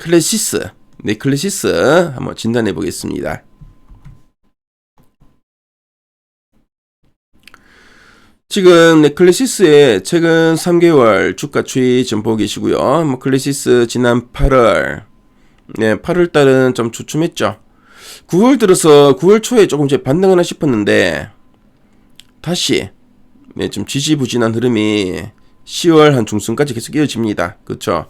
클래시스, 클래시스 한번 진단해 보겠습니다. 지금 클래시스의 최근 3개월 주가 추이 좀 보고 계시고요. 클래시스 지난 8월 8월 달은 좀 주춤했죠. 9월 들어서 9월 초에 조금 이제 반등하나 싶었는데 다시 좀 지지부진한 흐름이 10월 한 중순까지 계속 이어집니다. 그렇죠?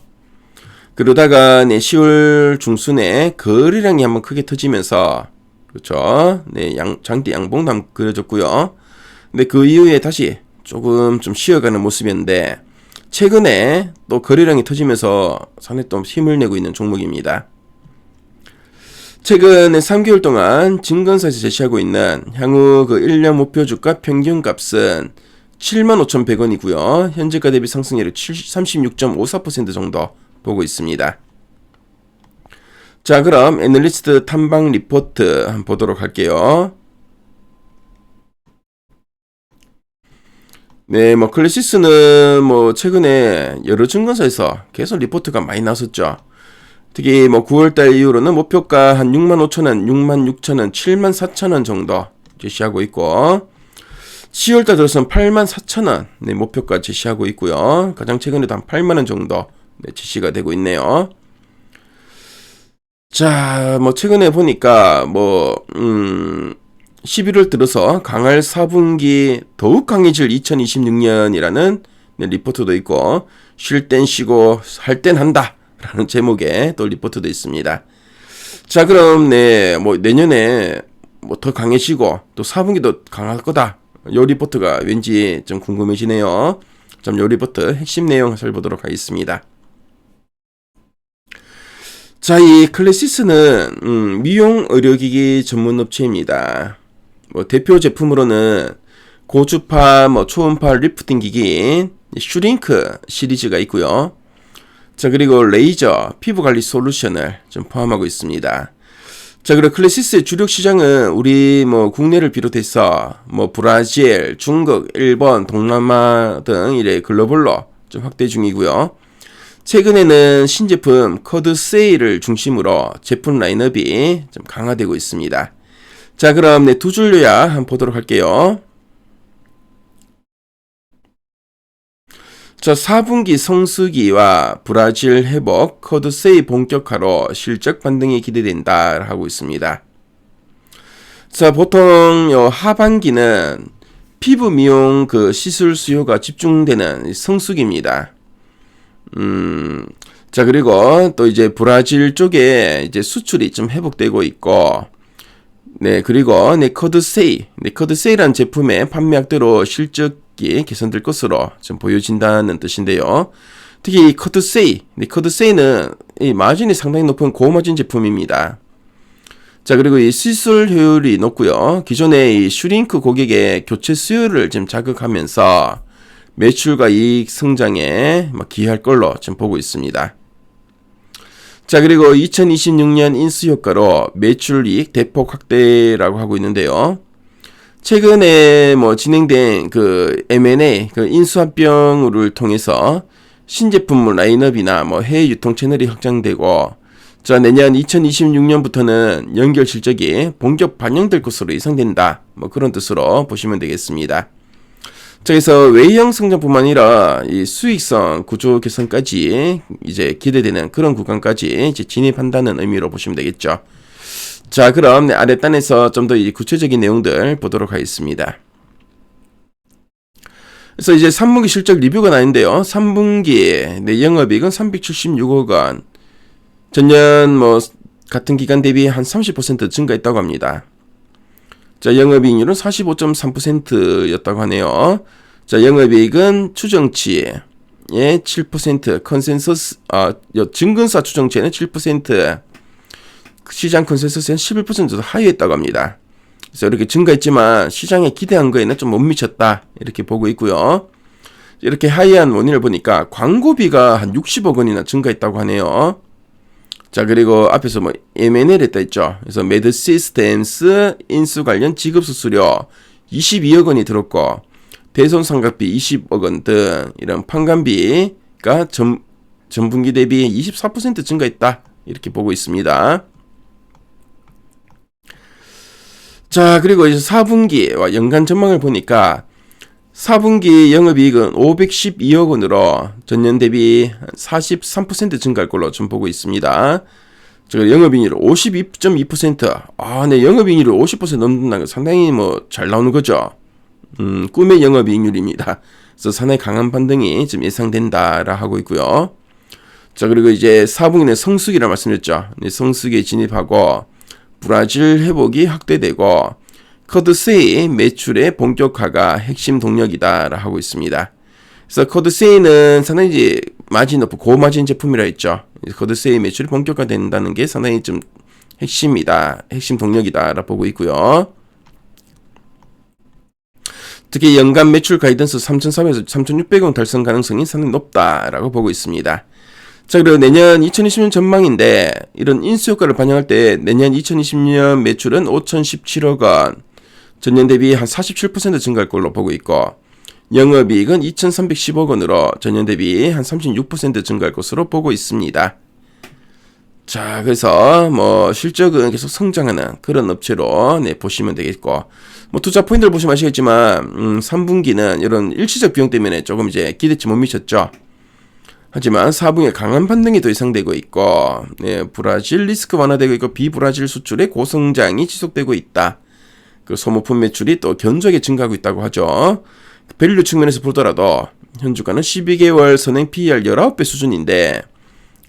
그러다가 10월 중순에 거래량이 한번 크게 터지면서 그렇죠? 장대 양봉도 한번 그려졌고요. 근데 그 이후에 다시 조금 좀 쉬어가는 모습이었는데 최근에 또 거래량이 터지면서 상당히 또 힘을 내고 있는 종목입니다. 최근 3개월 동안 증권사에서 제시하고 있는 향후 그 1년 목표 주가 평균 값은 75,100원이고요. 현재가 대비 상승률이 36.54% 정도 보고 있습니다. 자, 그럼 애널리스트 탐방 리포트 한번 보도록 할게요. 클래시스는 최근에 여러 증권사에서 계속 리포트가 많이 나왔었죠. 특히 9월달 이후로는 목표가 한 65,000원, 66,000원, 74,000원 정도 제시하고 있고 10월달 들어서는 84,000원 목표가 제시하고 있고요. 가장 최근에도 한 8만원 정도 제시가 되고 있네요. 자, 최근에 보니까 11월 들어서 강할 4분기 더욱 강해질 2026년이라는 리포트도 있고 쉴 땐 쉬고 할 땐 한다 라는 제목의 또 리포트도 있습니다. 자, 그럼 내년에 더 강해지고 또 4분기도 강할 거다. 요 리포트가 왠지 좀 궁금해지네요. 요 리포트 핵심 내용 살펴보도록 하겠습니다. 자, 이 클래시스는 미용 의료기기 전문 업체입니다. 대표 제품으로는 고주파, 초음파 리프팅 기기인 슈링크 시리즈가 있고요. 자, 그리고 레이저 피부 관리 솔루션을 좀 포함하고 있습니다. 자, 그리고 클래시스의 주력 시장은 우리 국내를 비롯해서 브라질, 중국, 일본, 동남아 등 이래 글로벌로 좀 확대 중이고요. 최근에는 신제품 커드 세일을 중심으로 제품 라인업이 좀 강화되고 있습니다. 자, 그럼 두 줄 요약 한번 보도록 할게요. 자, 4분기 성수기와 브라질 회복, 커드 세일 본격화로 실적 반등이 기대된다 하고 있습니다. 자, 보통 하반기는 피부 미용 시술 수요가 집중되는 성수기입니다. 자, 그리고 또 이제 브라질 쪽에 이제 수출이 좀 회복되고 있고, 그리고 커드 세일한 제품의 판매액대로 실적이 개선될 것으로 좀 보여진다는 뜻인데요. 특히 커드 세일은 이 마진이 상당히 높은 고마진 제품입니다. 자, 그리고 이 시술 효율이 높고요. 기존의 이 슈링크 고객의 교체 수요를 좀 자극하면서 매출과 이익 성장에 기여할 걸로 지금 보고 있습니다. 자, 그리고 2026년 인수 효과로 매출 이익 대폭 확대라고 하고 있는데요. 최근에 진행된 M&A 인수합병을 통해서 신제품 라인업이나 해외 유통 채널이 확장되고, 자, 내년 2026년부터는 연결 실적이 본격 반영될 것으로 예상된다. 그런 뜻으로 보시면 되겠습니다. 자, 그래서 외형 성장뿐만 아니라 이 수익성 구조 개선까지 이제 기대되는 그런 구간까지 이제 진입한다는 의미로 보시면 되겠죠. 자, 그럼 아랫단에서 좀 더 구체적인 내용들 보도록 하겠습니다. 그래서 이제 3분기 실적 리뷰가 나는데요. 3분기 내 영업이익은 376억 원. 전년 같은 기간 대비 한 30% 증가했다고 합니다. 자, 영업이익률은 45.3%였다고 하네요. 자, 영업이익은 추정치의 7%, 컨센서스, 증권사 추정치에는 7%, 시장 컨센서스는 11% 하회했다고 합니다. 그래서 이렇게 증가했지만 시장에 기대한 거에는 좀 못 미쳤다. 이렇게 보고 있고요. 이렇게 하회한 원인을 보니까 광고비가 한 60억 원이나 증가했다고 하네요. 자, 그리고 앞에서 M&A를 했다 했죠. 그래서 매드 시스템스 인수 관련 지급 수수료 22억 원이 들었고, 대손 상각비 20억 원 등 이런 판관비가 전분기 대비 24% 증가했다. 이렇게 보고 있습니다. 자, 그리고 이제 4분기와 연간 전망을 보니까 4분기 영업이익은 512억 원으로 전년 대비 43% 증가할 걸로 좀 보고 있습니다. 영업이익률 52.2%. 네, 영업이익률이 50% 넘는다는 건 상당히 잘 나오는 거죠. 꿈의 영업이익률입니다. 그래서 상당히 강한 반등이 좀 예상된다라 하고 있고요. 자, 그리고 이제 4분기는 성수기라 말씀드렸죠. 성수기에 진입하고 브라질 회복이 확대되고 커드세이 매출의 본격화가 핵심 동력이다라 하고 있습니다. 그래서 커드세이는 상당히 이제 마진 높고 고마진 제품이라 했죠. 커드세이 매출이 본격화된다는 게 상당히 좀 핵심이다, 핵심 동력이다라 보고 있고요. 특히 연간 매출 가이던스 3,400에서 3,600억 달성 가능성이 상당히 높다라고 보고 있습니다. 자, 그리고 내년 2020년 전망인데 이런 인수효과를 반영할 때 내년 2020년 매출은 5,017억 원, 전년 대비 한 47% 증가할 걸로 보고 있고 영업이익은 2,310억 원으로 전년 대비 한 36% 증가할 것으로 보고 있습니다. 자, 그래서 실적은 계속 성장하는 그런 업체로 보시면 되겠고 투자 포인트를 보시면 아시겠지만 3분기는 이런 일시적 비용 때문에 조금 이제 기대치 못 미쳤죠. 하지만 4분기에 강한 반등이 더 예상되고 있고 브라질 리스크 완화되고 있고 비브라질 수출의 고성장이 지속되고 있다. 그 소모품 매출이 또 견조하게 증가하고 있다고 하죠. 밸류 측면에서 보더라도 현주가는 12개월 선행 PER 19배 수준인데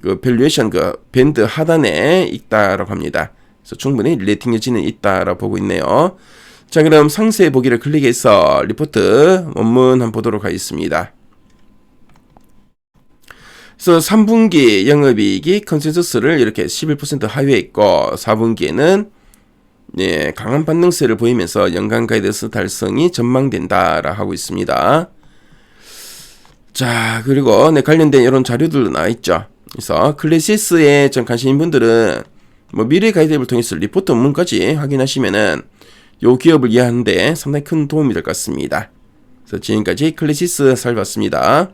그 밸류에이션 그 밴드 하단에 있다라고 합니다. 그래서 충분히 릴레이팅 여지는 있다라고 보고 있네요. 자, 그럼 상세 보기를 클릭해서 리포트 원문 한번 보도록 하겠습니다. 그래서 3분기 영업이익이 컨센서스를 이렇게 11% 하회에 있고 4분기에는 강한 반등세를 보이면서 연간 가이던스 달성이 전망된다라 하고 있습니다. 자, 그리고 관련된 이런 자료들도 나와 있죠. 그래서 클래시스에 좀 관심인 분들은 미래 가이드앱을 통해서 리포트 원문까지 확인하시면은 요 기업을 이해하는데 상당히 큰 도움이 될 것 같습니다. 그래서 지금까지 클래시스 살펴봤습니다.